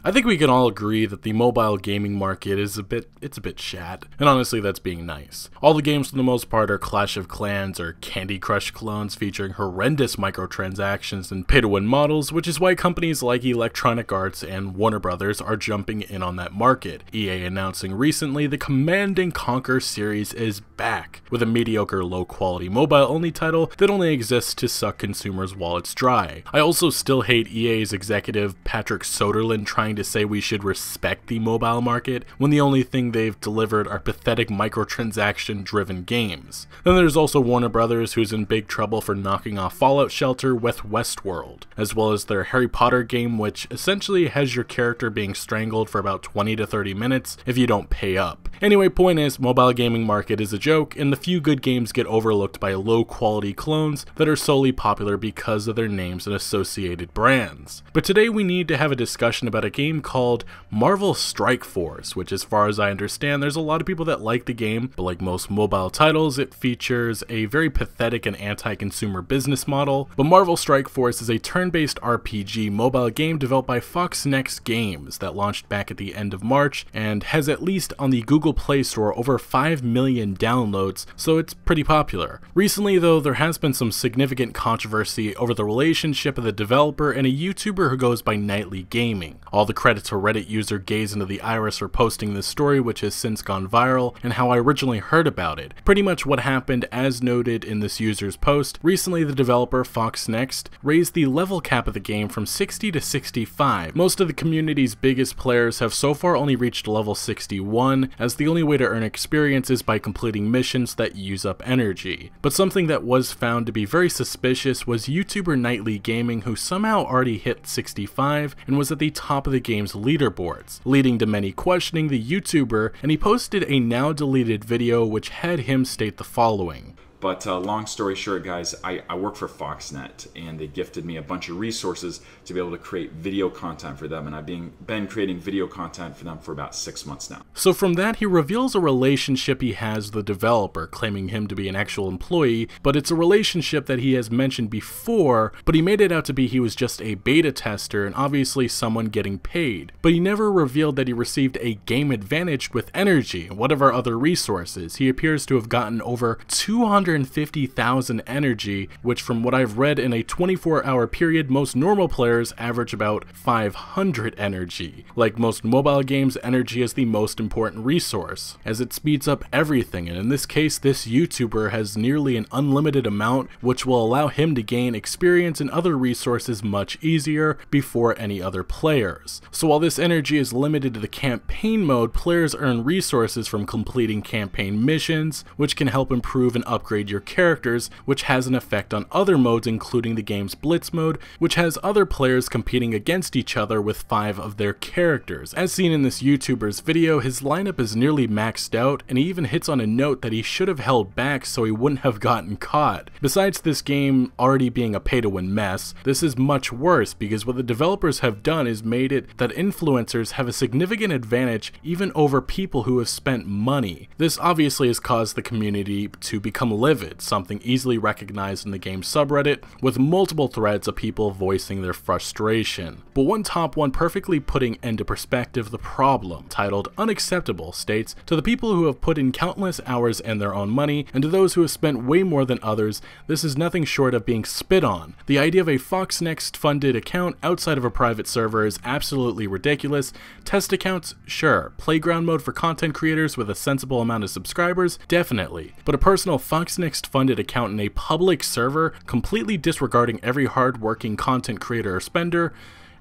I think we can all agree that the mobile gaming market is a bit shat, and honestly that's being nice. All the games for the most part are Clash of Clans or Candy Crush clones featuring horrendous microtransactions and pay-to-win models, which is why companies like Electronic Arts and Warner Brothers are jumping in on that market. EA announcing recently the Command & Conquer series is back, with a mediocre low-quality mobile-only title that only exists to suck consumers' wallets dry. I also still hate EA's executive Patrick Soderlund trying to say we should respect the mobile market when the only thing they've delivered are pathetic microtransaction-driven games. Then there's also Warner Brothers, who's in big trouble for knocking off Fallout Shelter with Westworld, as well as their Harry Potter game, which essentially has your character being strangled for about 20 to 30 minutes if you don't pay up. Anyway, point is, mobile gaming market is a joke, and the few good games get overlooked by low-quality clones that are solely popular because of their names and associated brands. But today we need to have a discussion about a game called Marvel Strike Force, which as far as I understand, there's a lot of people that like the game, but like most mobile titles, it features a very pathetic and anti-consumer business model. But Marvel Strike Force is a turn-based RPG mobile game developed by Fox Next Games that launched back at the end of March and has, at least on the Google Play Store, over 5 million downloads, so it's pretty popular. Recently though, there has been some significant controversy over the relationship of the developer and a YouTuber who goes by KnightlyGaming. All the credit to Reddit user Gaze Into the Iris for posting this story, which has since gone viral, and how I originally heard about it. Pretty much what happened as noted in this user's post. Recently the developer Fox Next raised the level cap of the game from 60 to 65. Most of the community's biggest players have so far only reached level 61, as the only way to earn experience is by completing missions that use up energy. But something that was found to be very suspicious was YouTuber KnightlyGaming, who somehow already hit 65 and was at the top of the game's leaderboards, leading to many questioning the YouTuber, and he posted a now deleted video which had him state the following. But long story short, guys, I work for Foxnet, and they gifted me a bunch of resources to be able to create video content for them, and I've been creating video content for them for about 6 months now. So from that, he reveals a relationship he has with the developer, claiming him to be an actual employee, but it's a relationship that he has mentioned before, but he made it out to be he was just a beta tester and obviously someone getting paid. But he never revealed that he received a game advantage with energy, whatever other resources. He appears to have gotten over 250,000 energy, which from what I've read in a 24-hour period, most normal players average about 500 energy. Like most mobile games, energy is the most important resource, as it speeds up everything, and in this case, this YouTuber has nearly an unlimited amount, which will allow him to gain experience and other resources much easier before any other players. So while this energy is limited to the campaign mode, players earn resources from completing campaign missions, which can help improve and upgrade your characters, which has an effect on other modes, including the game's Blitz mode, which has other players competing against each other with 5 of their characters. As seen in this YouTuber's video, his lineup is nearly maxed out, and he even hits on a note that he should have held back so he wouldn't have gotten caught. Besides this game already being a pay-to-win mess, this is much worse because what the developers have done is made it that influencers have a significant advantage even over people who have spent money. This obviously has caused the community to become livid, something easily recognized in the game's subreddit, with multiple threads of people voicing their frustration. But one top one perfectly putting into perspective the problem, titled Unacceptable, states, "To the people who have put in countless hours and their own money, and to those who have spent way more than others, this is nothing short of being spit on. The idea of a Fox Next funded account outside of a private server is absolutely ridiculous. Test accounts? Sure. Playground mode for content creators with a sensible amount of subscribers? Definitely. But a personal Fox Next funded account in a public server, completely disregarding every hard-working content creator or spender,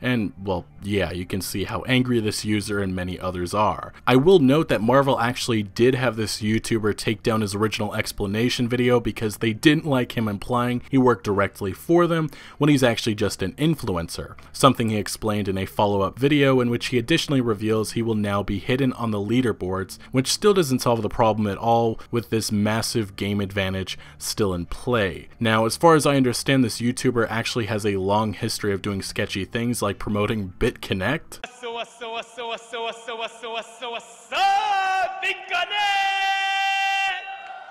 and, well, yeah, you can see how angry this user and many others are. I will note that Marvel actually did have this YouTuber take down his original explanation video because they didn't like him implying he worked directly for them when he's actually just an influencer, something he explained in a follow-up video in which he additionally reveals he will now be hidden on the leaderboards, which still doesn't solve the problem at all with this massive game advantage still in play. Now, as far as I understand, this YouTuber actually has a long history of doing sketchy things like promoting BitConnect.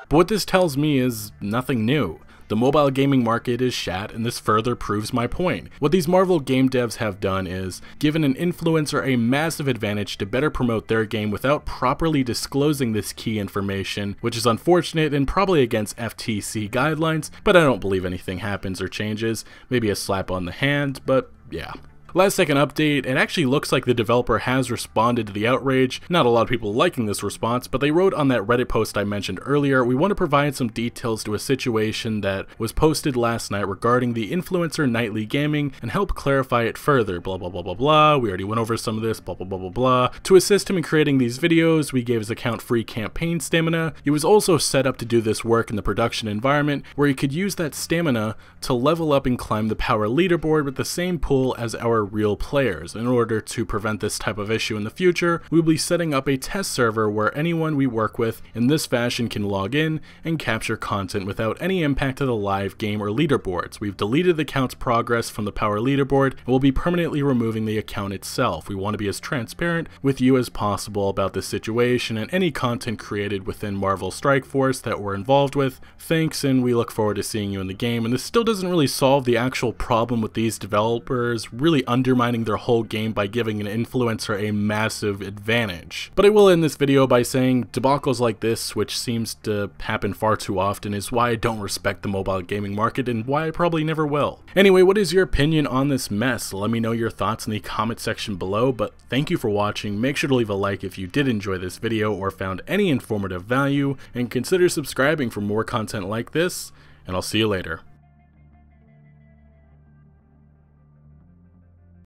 But what this tells me is nothing new. The mobile gaming market is shat, and this further proves my point. What these Marvel game devs have done is given an influencer a massive advantage to better promote their game without properly disclosing this key information, which is unfortunate and probably against FTC guidelines, but I don't believe anything happens or changes. Maybe a slap on the hand, but yeah. Last second update, it actually looks like the developer has responded to the outrage. Not a lot of people liking this response, but they wrote on that Reddit post I mentioned earlier, we want to provide some details to a situation that was posted last night regarding the influencer KnightlyGaming and help clarify it further, blah blah blah blah blah, we already went over some of this, blah blah blah blah blah. To assist him in creating these videos, we gave his account free campaign stamina. He was also set up to do this work in the production environment, where he could use that stamina to level up and climb the power leaderboard with the same pool as our real players. In order to prevent this type of issue in the future, we will be setting up a test server where anyone we work with in this fashion can log in and capture content without any impact to the live game or leaderboards. We've deleted the account's progress from the power leaderboard and will be permanently removing the account itself. We want to be as transparent with you as possible about this situation and any content created within Marvel Strike Force that we're involved with. Thanks, and we look forward to seeing you in the game. And this still doesn't really solve the actual problem with these developers really undermining their whole game by giving an influencer a massive advantage. But I will end this video by saying debacles like this, which seems to happen far too often, is why I don't respect the mobile gaming market and why I probably never will. Anyway, what is your opinion on this mess? Let me know your thoughts in the comment section below, but thank you for watching. Make sure to leave a like if you did enjoy this video or found any informative value, and consider subscribing for more content like this, and I'll see you later.